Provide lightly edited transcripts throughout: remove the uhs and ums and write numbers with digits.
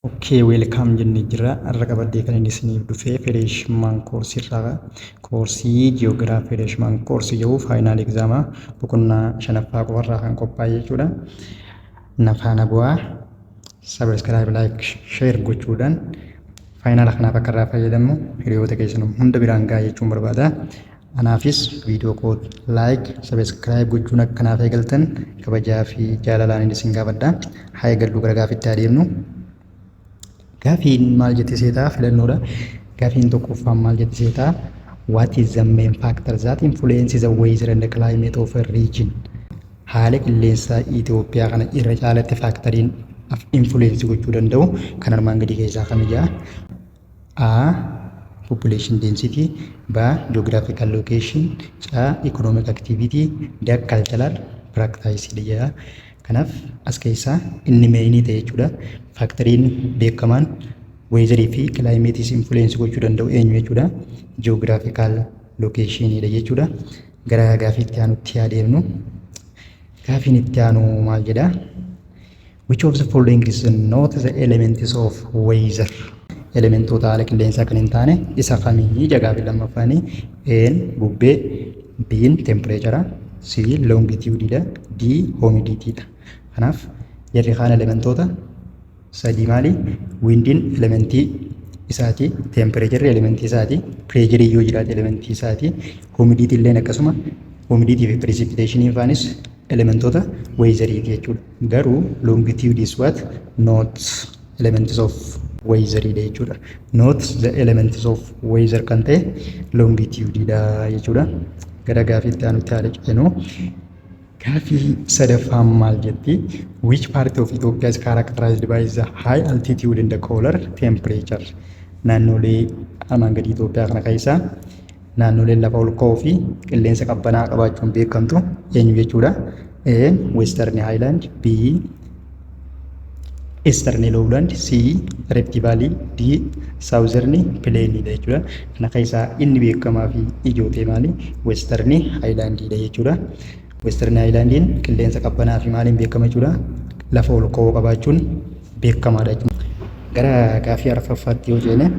Okay, welcome jennee jirra. Har'a qabadee kan inni isiniif dhufee freshman koorsii irraa koorsii ji'oogiraafii freshman koorsii jedhu faayinaal egzaamaa boqonnaa shanaffaa qofarraa kan qophaa'e jechuudha. Na faana bu'aa sabiskiraayib laayik sheer gochuudhaan faayinaala kanaaf akka irraa fayyadamnu hiriyoota keessan hunda biraan gahaa jechuun barbaada. Anaafis viidiyoo koo laayik sabiskiraayib gochuun akkanaaf eegaltan kabajaa fi jaalalaan inni isin gaafadha. Haa eegallu gara gaafitti adeemnu. Gaafiin maal jettee seetaa filannoodha. Gaafiin tokkoffaan maal jettee seetaa what is the main factor that influences the weather and the climate of a region? Haala qilleensaa Itoophiyaa kana irra caalatti faaktoriin influence gochuu danda'u kan armaan gadii keessaa kam jedha. A. Population density, B. Geographical location, C. Economic activity, D. Cultural practice jedha. Kanaaf as keessaa inni meeyinii ta'e jechuudha. Faaktoriin beekamaan weezarii fi kilaayimeetis influence gochuu danda'u eenyu jechuudha. Geographical locationidha jechuudha. Gara gaafii itti aanutti adeemnu. Gaafiin itti aanu maal jedha? Which of the following is not the elements of weather? Elementoota haala qilleensaa kan hin taane isa kamii jagaafi lammaffaanii A. Bubbee, B. Temperature, C. Longitude, D. Humidity. Kanaaf jarri kaan elementoota sadii maali? Windiin elementii isaati, tempereejarri elementii isaati, pireejarii yoo jiraate elementii isaati, humidity illeen akkasuma humidity fi precipitation faanis elementoota weezariiti jechuudha. Garuu longitude is what? Not elements of weezariidha jechuudha. Not the elements of weather kan ta'e longitudeidha jechuudha. Gara gaafiitti aanutti haala ceenu. Gaafii sadaffaan maal jetti? Which part of Ethiopia is characterized by the high altitude and the cooler temperature? Naannolee armaan gadii Itoophiyaa kana keessaa naannoleen lafa ol ka'uu fi qilleensa qabbanaa qabaachuun beekamtu eenyu jechuudha? A. Western Highland, B. Eastern Lowland, C. Rift Valley, D. Southern Plain jechuudha. Kana keessaa inni beekamaa fi ijoo ta'e maali? Western Highland jechuudha. Western Highlandiin qilleensa qabbanaa fi maaliin beekama jechuudha? Lafa ol ka'oo qabaachuun beekamaadha jechuudha. Gara gaafii arfaffaatti yoo jeene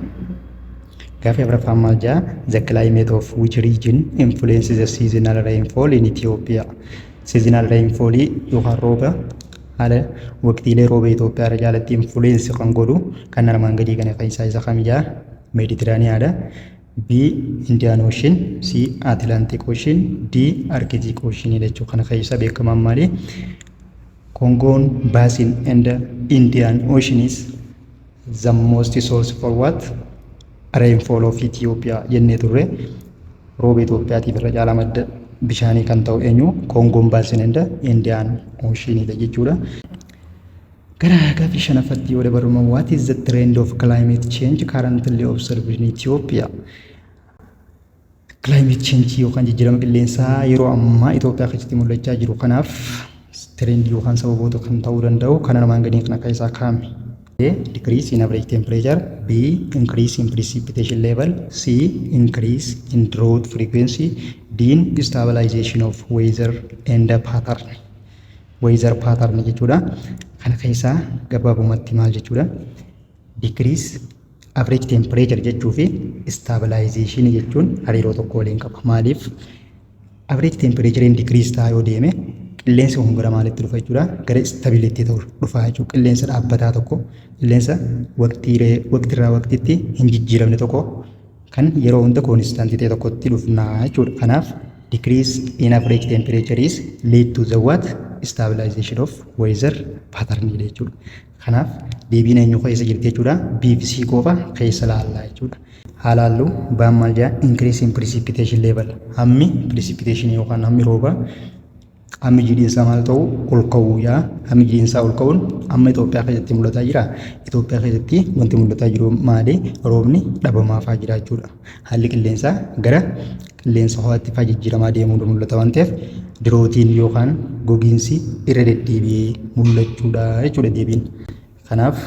gaafii arfaffaan maal jedha? The climate of which region influences the seasonal rainfall in Ethiopia? Seasonal rainfall yookaan rooba haala waqtiilee rooba Itoophiyaa irra caalatti influence kan godhu kan armaan gadii kana keessaa isa kam jedha? Meeditiraaniyaadha. B. Indian Ocean, C. Atlantic Ocean, D. Arctic Ocean jechuudha. Kana keessa beekamaan maali? Congoon Basin and Indian Ocean is the most source for what? Rainfall of Ethiopia jennee turre. Rooba Itoophiyaatiif irra caalaa madda bishaanii kan ta'u eenyu? Congoon Basin and Indian Ocean jechuudha. Gara gaafii shanaffaatti yoo dabarru what is the trend of climate change currently observed in Ethiopia? Climate change yookaan jijjiirama qilleensaa yeroo ammaa Itoophiyaa keessatti mul'achaa jiru kanaaf trend yookaan sababoota kan ta'uu danda'u kan armaan gadii kana keessaa kami? A. Decrease in average temperature, B. Increase in precipitation level, C. Increase in drought frequency, D. Stabilization of weather and pattern. Weather pattern jechuudha. Kana keessaa gabaabumatti maal jechuudha? Decrease average temperature jechuu fi stabilization jechuun hariiroo tokko waliin qaba. Maaliif? Average temperature decrease ta'a yoo deeme qilleensi kun gara maalitti dhufa jechuudha? Gara stability ta'u dhufa jechuudha. Qilleensa dhaabbataa tokko, qilleensa waqtiirraa waqtitti hin jijjiiramne tokko kan yeroo hunda constant ta'e tokkotti dhufna jechuudha. Kanaaf decrease in average temperature is lead to the what? Stabilization of weather pattern jechuudha. Kanaaf deebiin eenyu keessa jirti jechuudha? B fi C qofa keessa laallaa jechuudha. Haalaallu baan maal jedha? Increase in precipitation level. Hammi precipitation yookaan hammi rooba hammi jiidhinsaa maal ta'u ol ka'uu yaa hammi jiidhinsaa ol ka'uun amma Itoophiyaa keessatti mul'ataa jira. Itoophiyaa keessatti wanti mul'ataa jiru maali? Roobni dhabamaafaa jira jechuudha. Haalli qilleensaa gara qilleensa ho'aatti faa jijjiiramaa deemuu mul'ata waan ta'eef dirootiin yookaan gogiinsi irra deddeebi'ee mul'achuudha jechuudha deebiin. Kanaaf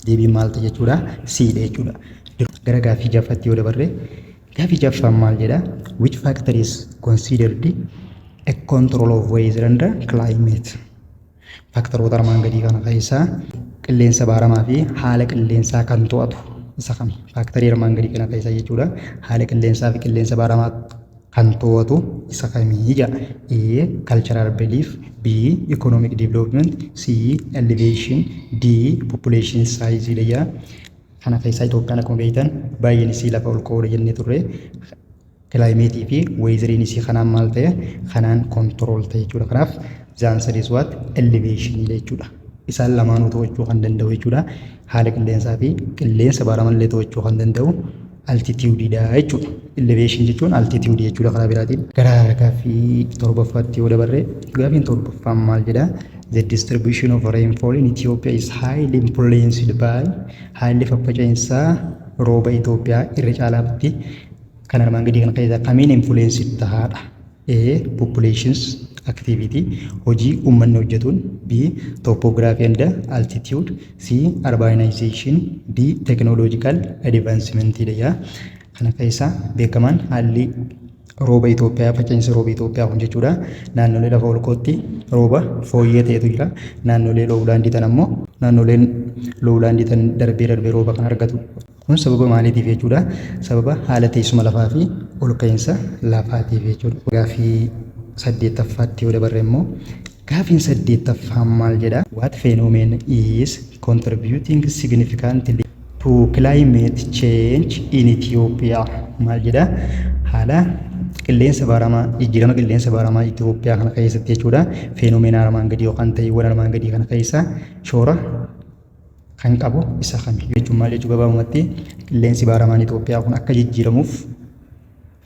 deebiin maal ta'e jechuudha? Cdha jechuudha. Gara gaafii jaffaatti yoo dabarre gaafii jaffaan maal jedha? Which factor is considered a control of weather and climate? faaktaroota armaan gadii kana keessaa qilleensa baaramaa fi haala qilleensaa kan to'atu isa kami? Faaktarii armaan gadii kana keessaa jechuudha. Haala qilleensaa fi qilleensa baaramaa kan to'atu isa kamii jedha. A. Cultural belief. B. Economic development. C. Elevation. D. Population size jedha. Kana keessaa Itoophiyaan akkuma beektan baay'een isii lafa ol ka'uudha jennee turre. Kilaayimeetii fi weeziriin isii kanaan maal ta'e kanaan kontirool ta'e jechuudha. Kanaaf the answer is what? Elevation jechuudha. Isaan lamaanuu to'achuu kan danda'u jechuudha. Haala qilleensaa fi qilleensa baaramallee to'achuu kan danda'u altituudiidha jechuudha. Elevation jechuun altituudii jechuudha karaa biraatiin. Gara gaaffii torbaffaatti yoo dabarre gaaffiin torbaffaan maal jedha? The distribution of rainfall in Ethiopia is highly influenced by haalli faffaca'insaa rooba Itoophiyaa irra caalaatti kan armaan gadii kana keessaa kamiin influenced tahaadha? A. Populations activity hojii uummanni hojjetuun. B. Topography and altitude. C. Urbanization. D. Technological advancement dha. Kana keessaa beekamaan haalli rooba Itoophiyaa faca'insa rooba Itoophiyaa kun jechuudha. Naannolee lafa ol ka'ootti rooba fooyyee ta'etu jira. Naannolee lowlaandii tan ammoo naannoleen lowlaandii tan darbee rooba kan argatu. Kun sababa maaliitiif jechuudha? Sababa haala teessuma lafaa fi ol ka'iinsa lafaatiif jechuudha. Gaaffii saddeettaffaatti yoo dabarre immoo gaaffiin saddeettaffaan maal jedha? What phenomenon is contributing significantly to climate change in Ethiopia? Maal jedha? Haala qilleensa baaramaa jijjiirama qilleensa baaramaa Itoophiyaa kana keessatti jechuudha. Feenomeena armaan gadii yookaan ta'eewwan armaan gadii kana keessa shoora kan qabu isa kami jechuun maal jechuu gabaabumatti qilleensi baaramaan Itoophiyaa kun akka jijjiiramuuf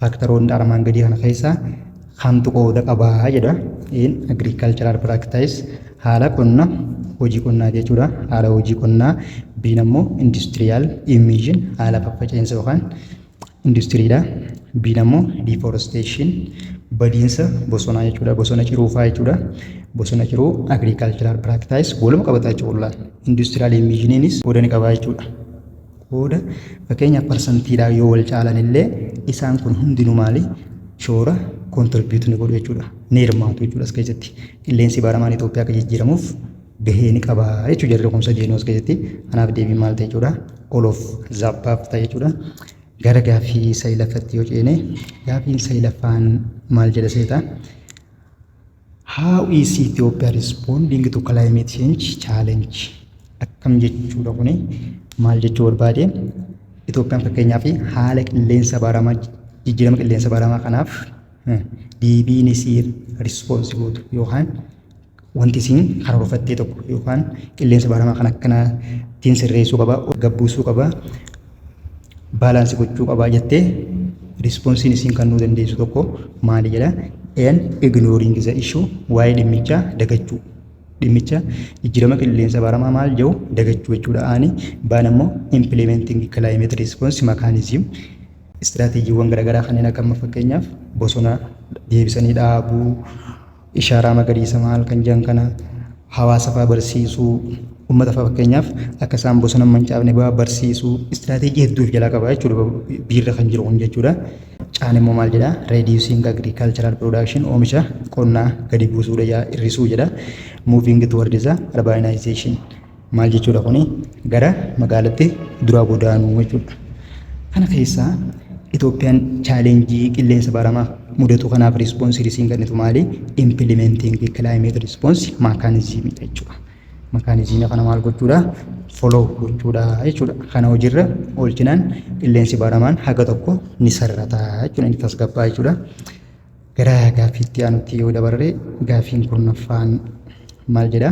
faaktaroonni armaan gadii kana keessa kamtu qooda qabaa jedha. In agricultural practice haala qonna hojii qonnaa jechuudha. Haala hojii qonnaa. Biin ammoo industrial emission haala faffaca'insa yookaan industiriidha. Biin ammoo deforestation badiinsa bosonaa jechuudha. Bosona ciruufaa jechuudha. Bosona ciruu agricultural practice waluma qabataa jechuudha. Industrial emmissioniinis qooda ni qabaa jechuudha. Qooda fakkeenyaaf parsantiidhaan yoo wal caalan illee isaan kun hundinuu maali? Shoora kontribuut ni godhu jechuudha. Ni hirmaatu jechuudha as keessatti. Qilleensi baaramaan Itoophiyaa akka jijjiiramuuf gahee ni qaba jechuudha. Jarri kumsa jeenuu as keessatti. Kanaaf deebiin maal ta'e jechuudha? All of the above ta'e jechuudha. Gara gaaffii saglaffatti yoo ceene gaaffiin saglaffaan maal jedha seeta? How is Ethiopia responding to climate change challenge? Akkam jechuudha kuni maal jechuu barbaade? Itoophiyaan fakkeenyaaf haala qilleensa baaramaa jijjiirama qilleensa baaramaa kanaaf deebiin isii rispoonsi gootu yookaan wanti isiin karoorfattee tokko yookaan qilleensa baaramaa kan akkanaatiin sirreessuu qaba, gabbuusuu qaba, baalaansii gochuu qaba jettee rispoonsiin isiin kennuu dandeessu tokko maali jedha? And ignoring the issue waa'ee dhimmicha dagachuu. Dhimmicha jijjiirama qilleensa baaramaa maal jedhu dagachuu jechuudha. Ani baan ammoo implementing climate response mechanism istiraatiijiiwwan garaagaraa kanneen akka fakkeenyaaf bosona deebisanii dhaabuu, ishaaraa magariisa maal kan jedhan kana hawaasa fa'aa barsiisuu, uummata fa'aa fakkeenyaaf akka isaan bosona mancaafne barsiisuu istiraatiijii hedduuf jalaa qaba jechuudha. Biirra kan jiru kun jechuudha. Caan immoo maal jedha? Reducing agricultural production oomisha qonnaa gadi buusuudha hir'isuu jedha. Moving towards the urbanization maal jechuudha kuni gara magaalatti duraa godaanuu jechuudha. Kana keessaa Itoophiyaan chaalenjii qilleensa baaramaa mudatu kanaaf rispoonsii isiin kennitu maali? Implementing climate response mechanism jechuudha. Mechanism kana maal gochuudha? Follow gochuudha jechuudha. Kana hojiirra oolchinaan qilleensi baaramaan haga tokko ni sararata jechuudha. Inni tasgabbaa jechuudha. Gara gaaffiitti aanutti yoo dabarre gaaffiin kurnaffaan maal jedha?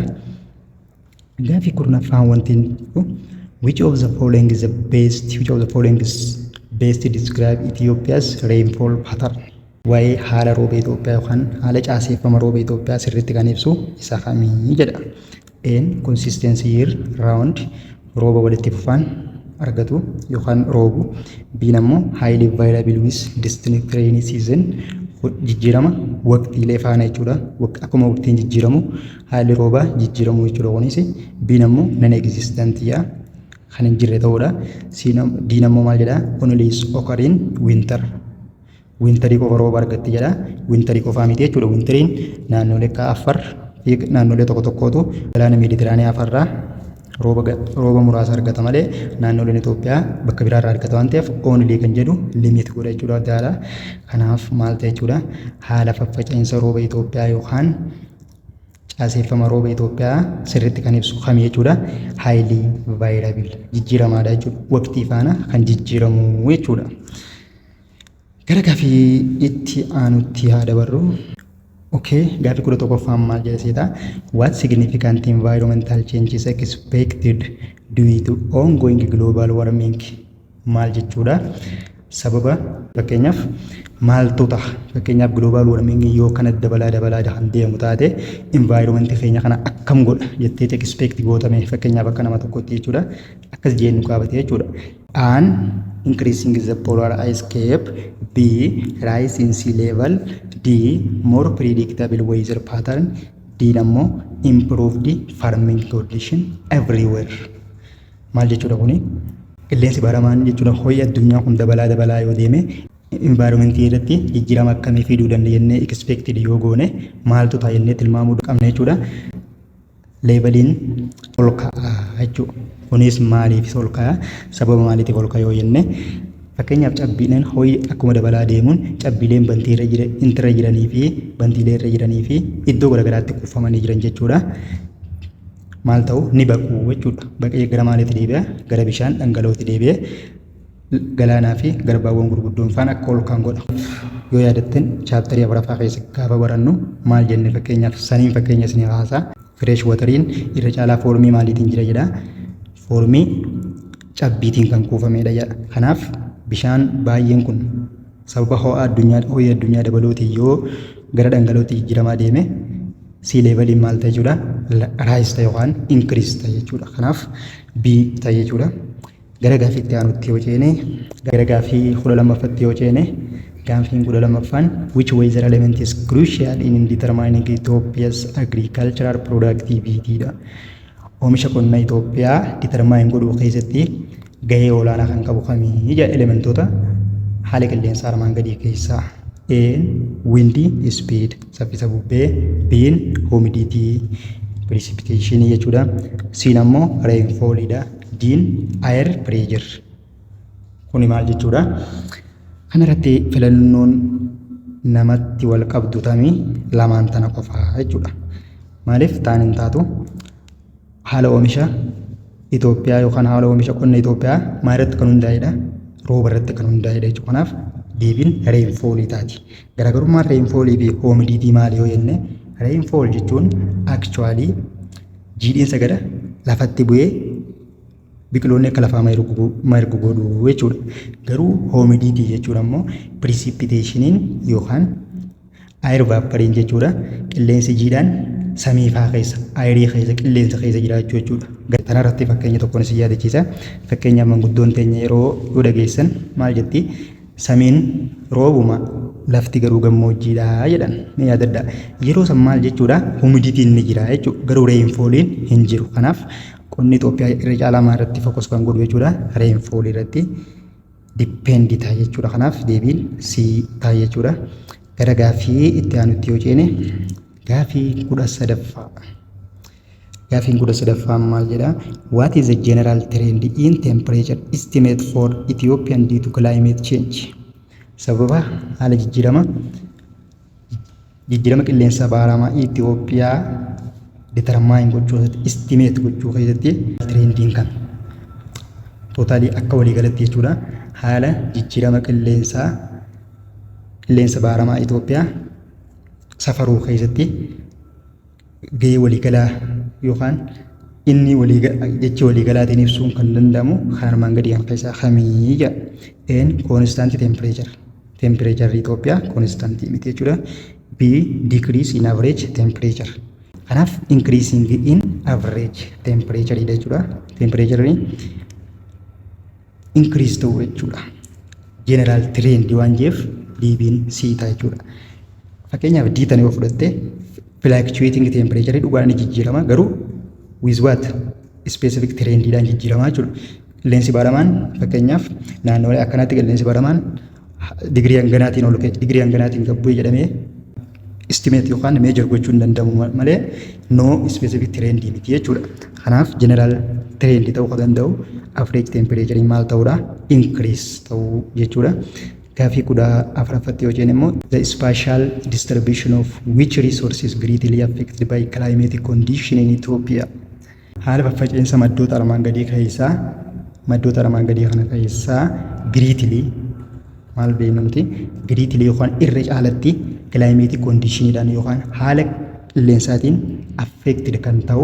Gaaffii kurnaffaan wanti which of the following is the best? Which of the following is best to describe Ethiopia's rainfall pattern? Waa'ee haala rooba Itoophiyaa yookaan haala caaseeffama rooba Itoophiyaa sirriitti kan ibsu isa kamii jedha? A. Consistency year round rooba walitti fufaan argatu yookaan roobu. B. ammoo highly variable with distinct rainy season jijjiirama waqtiilee faana jechuudha. Akkuma waqtiin jijjiiramu haalli roobaa jijjiiramu jechuudha kunis. B. ammoo non existent yaa kan hin jirre ta'uudha. D. ammoo maal jedha? Only occurring winter. Winterii qofa rooba argatti jedha. Winterii qofaa miti jechuudha. Winteriin naannolee akka Afar, fi naannolee tokko tokkootu galaana Meeditiraaniyaa farraa rooba muraasa argata malee naannoleen Itoophiyaa bakka biraarraa argata waan ta'eef only kan jedhu limit godha jechuudha addaadha. Kanaaf maal ta'e jechuudha haala faffaca'iinsa rooba Itoophiyaa yookaan caaseeffama rooba Itoophiyaa sirriitti kan ibsu kami jechuudha highly variable jijjiiramaadha jechuudha waqtii faana kan jijjiiramu jechuudha. Gara gaaffii itti aanutti haa dabarru. Okay, gaaffii 11ffaan maal jedha seeta? What significant environmental changes expected due to ongoing global warming? Maal jechuudha? Sababa fakkeenyaaf maaltu ta'a? Fakkeenyaaf global warming yoo kana dabalaa kan deemu taate environment keenya kana akkam godha jettee expect gootame fakkeenyaaf akka nama tokkotti jechuudha. Akkas jennu qaabate jechuudha. An increasing the polar ice cap, B rise in sea level, D more predictable weather pattern, D nammoo improved farming condition everywhere. Maal jechuudha kuni? Qilleensi baramaan jechuudha ho'i addunyaa kun dabalaa yoo deeme environmentii irratti jijjiirama akkamii fiduu dandeenye expected yoo goone maaltu ta'a jennee tilmaamuu qabna jechuudha. Leeveliin ol ka'a jechuudha. Kunis maaliif ol ka'a? Sababa maaliitiif ol ka'a yoo jenne fakkeenyaaf cabbiileen ho'i akkuma dabalaa deemuun cabbiileen bantiirra jiranii fi iddoo garaagaraatti kuufamanii jiran jechuudha. Maal ta'u ni baqu jechuudha. Baqee gara maaliitti deebi'a? Gara bishaan dhangala'ootti deebi'ee galaanaa fi garbaawwan gurguddoon faana akka ol kan godha. Yoo yaadattan chaaptarii afuraffaa keessa gaafa barannu maal jenne fakkeenyaaf saniin fakkeenya isin haasaa fresh watariin irra caalaa foormii maaliitiin jira jedha. Foormii cabbiitiin kan kuufamedha jedha. Kanaaf bishaan baay'een kun sababa ho'i addunyaa dabalootiin yoo gara dhangala'ootti jijjiiramaa deeme sea leveliin maal ta'e jechuudha rise ta'e yookaan increase ta'e jechuudha. Kanaaf B ta'e jechuudha. Gara gaaffiitti aanutti yoo ceene gara gaaffii 12ffatti yoo ceene gaaffiin 12ffaan which weather element is crucial in determining Ethiopia's agricultural productivity dha. Oomisha qonnaa Itoophiyaa determine godhuu keessatti gahee olaanaa kan qabu kamii jedha elementoota haala qilleensa armaan gadii keessaa. A windy speed saffisa bubbee, B humidity precipitation jechuudha. C ammoo rainfall dha. D air pressure. Kuni maal jechuudha? Kana irratti filannoon namatti wal qabdu tamii lamaan tana qofaa jechuudha. Maaliif taan hin taatu haala oomisha Itoophiyaa yookaan haala oomisha qonna Itoophiyaa maal irratti kan hundaa'edha? Rooba irratti kan hundaa'edha jechuudha. Kanaaf deebiin rainfall taati. Garaagarummaan rainfall fi humidity maali yoo jenne rainfall jechuun actually jiidhinsa gara lafatti bu'ee biqiloonni akka lafaa margu godhu jechuudha. Garuu humidity jechuudha immoo precipitationin yookaan air vaaporiin jechuudha. Qilleensi jiidhaan samiifaa keessa ayirii keessa qilleensa keessa jiraachuu jechuudha. Kana irratti fakkeenya tokkoon isin yaadachiisa. Fakkeenyaaf manguddoon teenya yeroo yoo dhageessan maal jetti? Samiin roobuma lafti garuu gammoojjiidha jedhan ni yaadadha. Yeroo san maal jechuudha humiditiin ni jira jechuudha. Garuu rainfalliin hin jiru. Kanaaf qonni Itoophiyaa irra caalaa maal irratti fokus kan godhu jechuudha rainfall irratti depend ta'a jechuudha. Kanaaf deebiin C ta'a jechuudha. Gara gaaffii itti aanutti yoo ceene gaaffii 13ffaa. Gaaffiin 13ffaan maal jedha? What is the general trend in temperature estimate for Ethiopian due to climate change? Sababa haala jijjiirama qilleensa baaramaa Itoophiyaa determine gochuu keessatti estimate gochuu keessatti trendiin kan totaalii akka waliigalatti jechuudha. Haala jijjiirama qilleensa baaramaa Itoophiyaa safaruu keessatti gahee waliigalaa yookaan inni jecha waliigalaatiin ibsuun kan danda'amu armaan gadii kan keessaa kamii jedha. N constant temperature Itoophiyaa constant miti jechuudha. B decrease in average temperature. Kanaaf increasing in average temperature jechuudha. Temperature increase ta'u jechuudha. General trend waan jeef deebiin C ta'a jechuudha. Fakkeenyaaf D tan yoo fudhatte fluctuating temperature dhugaan ni jijjiirama garuu with what specific trendiidhaan jijjiirama jechuudha. Qilleensi baaramaan fakkeenyaaf naannoolee akkanaatti qilleensi baaramaan digirii hanganaatiin ol ka'e digirii hanganaatiin gabbu'ee jedhamee estimate yookaan meejor gochuu hin danda'amu malee no specific trend miti jechuudha. Kanaaf general trend ta'uu kan danda'u average temperature maal ta'uudha increase ta'uu jechuudha. Gaafii 14ffatti yoo jennu immoo the spatial distribution of which resources greatly affected by climatic condition in Ethiopia. Haala faffaca'insa maddoota armaan gadii kana keessaa greatly maal beeknu nuti greatly yookaan irra caalatti climatic conditionidhaan yookaan haala qilleensaatiin affected kan ta'u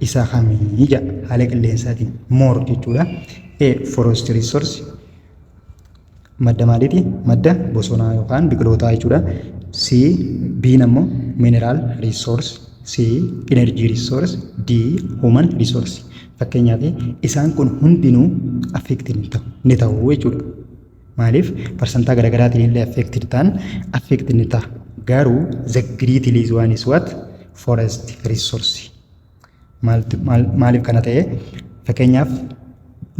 isa kamii jedha. Haala qilleensaatiin more jechuudha. Forest resource madda maaliiti? Madda bosonaa yookaan biqilootaa jechuudha. C B'n ammoo mineral resource, C energy resource, D human resource. Fakkeenyaaf isaan kun hundinuu affected ni ta'u jechuudha. Maaliif parsantaa garaagaraatiin illee affected ta'an affected ni ta'a. Garuu the greatly one is what? Forest resource. Maaliif kana ta'e? Fakkeenyaaf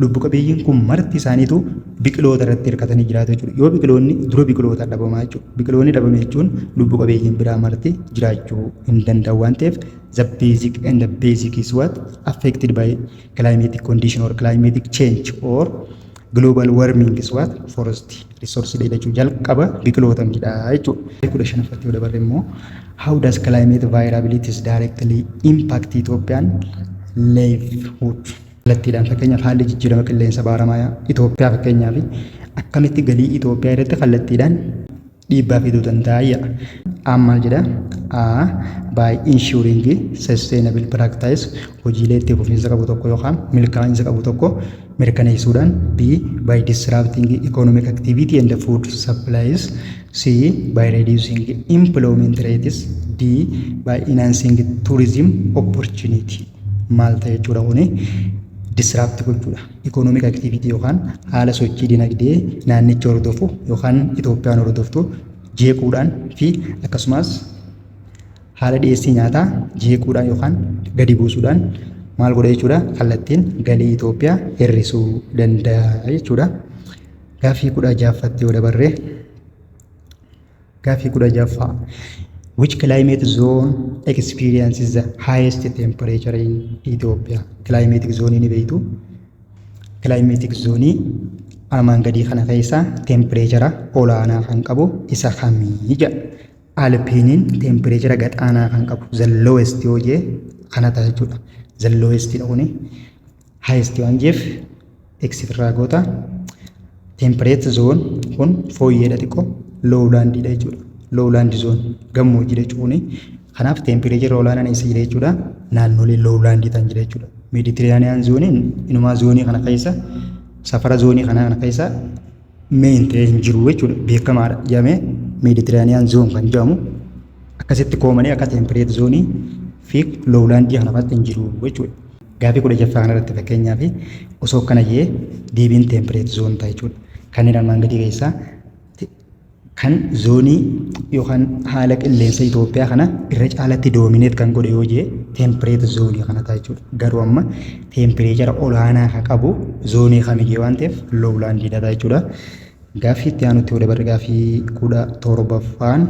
lubbu qabeeyyiin kun marti isaaniitu biqiloota irratti hirkatanii jiraatu jechuudha. Yoo biqiloonni dura biqiloota dhabamaa jechuudha. Biqiloonni dhabame jechuun lubbu qabeeyyiin biraa marti jiraachuu hin danda'u waan ta'eef the basic and the basic is what? Affected by climatic condition or climatic change or global warming is what? Forest resource dha jechuudha. Jalqaba biqiloota midhaa jechuudha. 15ffatti yoo dabarre immoo how does climate variability directly impact Ethiopian livelihood? Kallattiidhaan fakkeenyaaf haalli jijjiirama qilleensa baaramaa Itoophiyaa fakkeenyaaf akkamitti galii Itoophiyaa irratti kallattiidhaan dhiibbaa fiduu danda'a. Maal jedha? A by ensuring sustainable practice hojiilee itti fufiinsa qabu tokko yookaan milkaa'insa qabu tokko mirkaneessuudhaan. B by disrupting economic activity and food supplies. C by reducing employment rates. D by enhancing tourism opportunity. Maal ta'e jechuudha kuni disrupt gochuudha. Economic activity yookaan haala sochii dinagdee naannicha hordofu yookaan Itoophiyaan hordoftu jeequudhaan fi akkasumas haala dhiyeessii nyaataa jeequudhaan yookaan gadi buusuudhaan maal godha jechuudha kallattiin galii Itoophiyaa hir'isuu danda'a jechuudha. Gaafii 16ffatti yoo dabarre gaafii 16ffaa which climate zone experiences the highest temperature in Ethiopia? Climatic zone ni beektu. Climatic zone armaan gadii kana keessa temperature olaanaa kan qabu isa kamii jedha. Alpiniin temperature gadaanaa kan qabu the lowest yoo jee kana ta'a jechuudha. The lowest dha kuni highest waan jeef exirraa goota. Temperate zone kun fooyyeedha xiqqoo lowland dha jechuudha. Lowland zone gammoojjii jechuun kanaaf temperature olaanaan isa jira jechuudha. Naannolee lowland ta'an jira jechuudha. Mediterranean zone inumaa zoonii kana keessa safara zoonii kana keessa main ta'ee hin jiru jechuudha. Beekamaadha jedhamee Mediterranean zone kan jedhamu akkasitti koomanii akka temperate zone fi lowland kana fa'aatti hin jiru jechuudha. Gaafii 16ffaa kanarratti fakkeenyaaf osoo kana jee deebiin temperate zone ta'a jechuudha. Kanneen armaan gadii keessaa kan zoonii yookaan haala qilleensa Itoophiyaa kana irra caalatti doomineet kan godhe yoo jee temperate zoonii kana ta'a jechuudha. Garuu amma tempereechara olaanaa kan qabu zoonii kamiyyee waan ta'eef lowland dha jechuudha. Gaafii itti aanutti yoo dabarre gaafii 17ffaan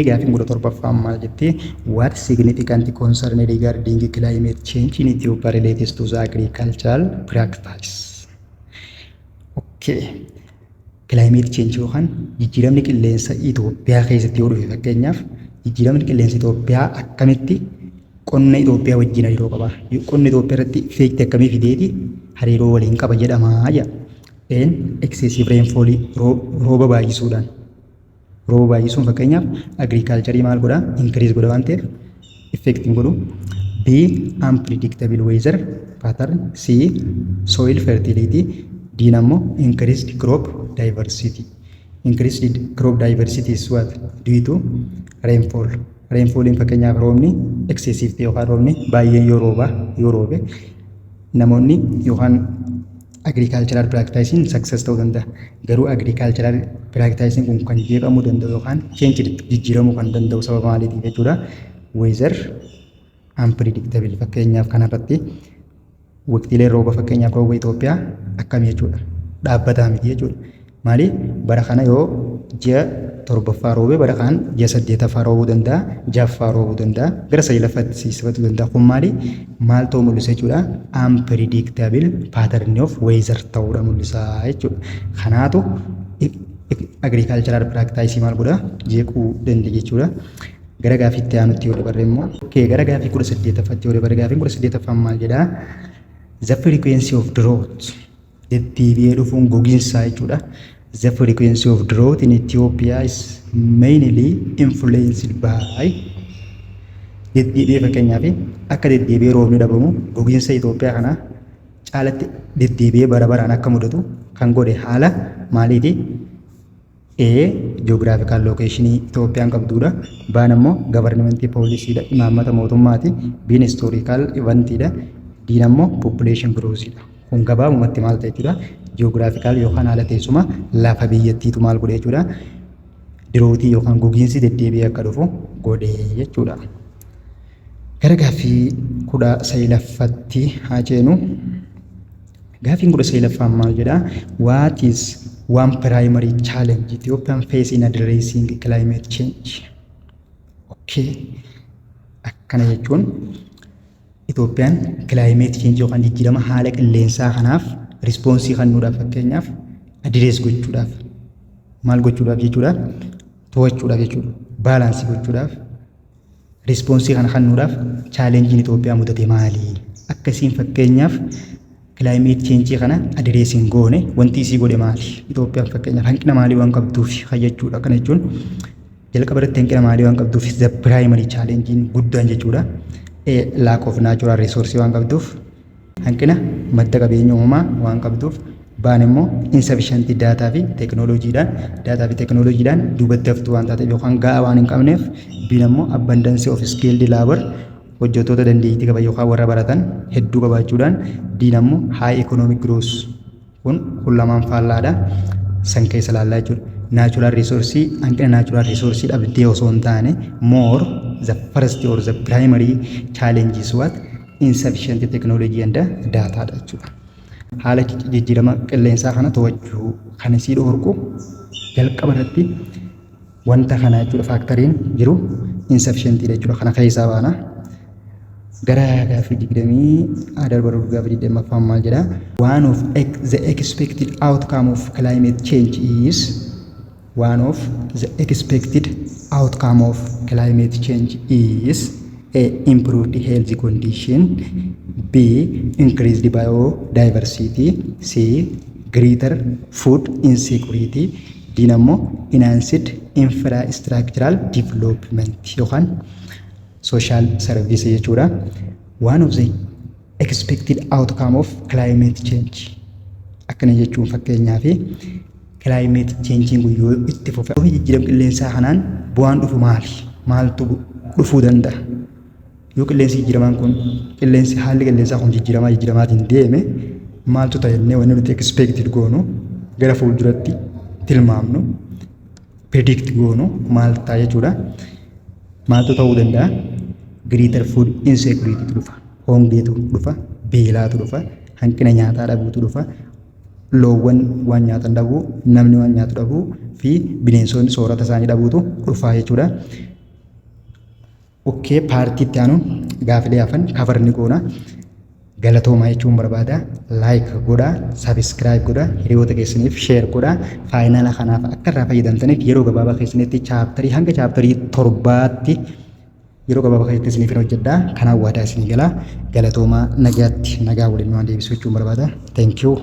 gaafiin 17ffaan maal jettee what significant concern regarding climate change in Ethiopia relates to the agricultural practice? Climate change yookaan jijjiiramni qilleensa Itoophiyaa keessatti yoo dhufe fakkeenyaaf jijjiiramni qilleensa Itoophiyaa akkamitti qonna Itoophiyaa wajjin hariiroo qaba? Qonna Itoophiyaa irratti effect akkamii fideeti hariiroo waliin qaba jedhamaa jedha. Excessive rainfall rooba baay'isuudhaan. Rooba baay'isuun fakkeenyaaf agriculture maal godha? Increase godha waan ta'eef effect hin godhu. B unpredictable weather pattern. C soil fertility. D ammoo increased crop diversity. Increased crop diversity is what? Due to rainfall. Rainfall in fakkeenyaaf roobni excessive ta'e yookaan roobni baay'een yoo roobe namoonni yookaan agricultural practicing success ta'uu danda'a. Garuu agricultural practicing kun kan jeeqamuu danda'u yookaan change jijjiiramuu kan danda'u sababa maaliitiif jechuudha. Weather unpredictable fakkeenyaaf kanarratti waqtiilee rooba fakkeenyaaf rooba Itoophiyaa akkamii jechuudha. Dhaabbataa miti jechuudha. Maali bara kana yoo ji'a torbaffaa roobee bara kaan ji'a 8ffaa roobuu danda'a, 6ffaa roobuu danda'a, gara 9ffaatti siisifachuu danda'a. Kun maal ta'uu mul'isa jechuudha? Unpredictable pattern of weather ta'uudha mul'isa jechuudha. Kanaatu agricultural practice maal godha? Jeequu danda'a jechuudha. Gara gaafiitti aanutti yoo dabarre immoo gara gaafii 18ffaatti yoo dabarre gaafiin 18ffaan maal jedhaa? The frequency of drought deddeebi'ee dhufuun gogiinsaa jechuudha. The frequency of drought in Ethiopia is mainly influenced by deddeebi'ee fakkeenyaaf akka deddeebi'ee roobni dhabamu gogiinsa Itoophiyaa kana caalatti deddeebi'ee bara baraan akka mudatu kan godhe haala maaliiti? Geographical location Itoophiyaan qabduudha. Baan immoo government policyidha, imaammata mootummaati. Biin historical eventidha. Diin immoo population growthidha. Kun gabaabumatti maal ta'e jechuudha? Geographical yookaan haala teessuma lafa biyyattiitu maal godhe jechuudha? Dirootii yookaan gogiinsi deddeebi'ee akka dhufu godhe jechuudha. Gara gaaffii 19ffaatti haa ceenu. Gaafiin 19ffaan maal jedhaa? What is one primary challenge Ethiopian face in addressing climate change? Akkana jechuun Itoophiyaan climate change yookaan jijjiirama haala qilleensaa kanaaf respoonsii kennuudhaaf fakkeenyaaf address gochuudhaaf maal gochuudhaaf jechuudha? To'achuudhaaf jechuudha. Baalaansii gochuudhaaf respoonsii kana kennuudhaaf chaalenjiin Itoophiyaa mudate maali? Akkasiin fakkeenyaaf climate change kana addressing goone wanti isii godhe maali? Itoophiyaan fakkeenyaaf hanqina maalii waan qabduuf jechuudha. Kana jechuun jalqaba irratti hanqina maalii waan qabduuf the primary challenge guddaan jechuudha. Lack of natural resource waan qabduuf, hanqina madda qabeenya uumamaa waan qabduuf, baan immoo insufficient data fi teknooloojiidhaan duubatti haftuu waan taateef yookaan gahaa waan hin qabneef, biin immoo abundance of skilled labor hojjettoota dandeettii qaban yookaan warra baratan hedduu qabaachuudhaan, diin immoo high economic growth kun lamaan faallaadha. San keessa ilaallaa jechuudha. Natural resource hanqina natural resource dhabdee osoo hin taane more the first or the primary challenge is what? Insufficient technology and data dha jechuudha. Haala jijjiirama qilleensaa kana to'achuu kan isii dhorku jalqaba irratti wanta kana jechuudha. Faaktoriin jiru insufficient dha jechuudha. Kana keessaa baana. Gara gaaffii 20 darbaruu gaaffii 20ffaan maal jedhaa? One of the expected outcome of climate change is A. Improved health condition, B. Increased biodiversity, C. Greater food insecurity, D. Enhanced infrastructural development yookaan social service jechuudha. One of the expected outcome of climate change akkana jechuun fakkeenyaaf climate change yoo itti fufe jijjiirama qilleensaa kanaan bu'aan dhufu maali? Maaltu dhufuu danda'a? Yoo qilleensi jijjiiramaan kun haalli qilleensaa kun jijjiiramaatiin deeme maaltu ta'e jennee wanni nuti expected goonu gara fuulduratti tilmaamnu predict goonu maal ta'a jechuudha. Maaltu ta'uu danda'a? Greater food insecurity dhufa, hongeetu dhufa, beelaatu dhufa, hanqina nyaataa dhabuutu dhufa, loowwan waan nyaatan dhabuu, namni waan nyaatu dhabuu fi bineensonni soorata isaanii dhabuutu dhufa jechuudha. Paartii itti aanu gaafilee hafan kafarni goona. Galatoomaa jechuun barbaada. Like godhaa, subscribe godhaa, hiriyoota keessaniif share godhaa. Faayinaala kanaaf akka irraa fayyadamtaniif yeroo gabaabaa keessanitti chaaptarii hanga chaaptarii 7tti yeroo gabaabaa keessatti isiniif hojjedhaa. Kanaan waadaa isinii galaa. Galatoomaa nagaatti nagaa waliin waan deebisuu jechuun barbaada. Thank you.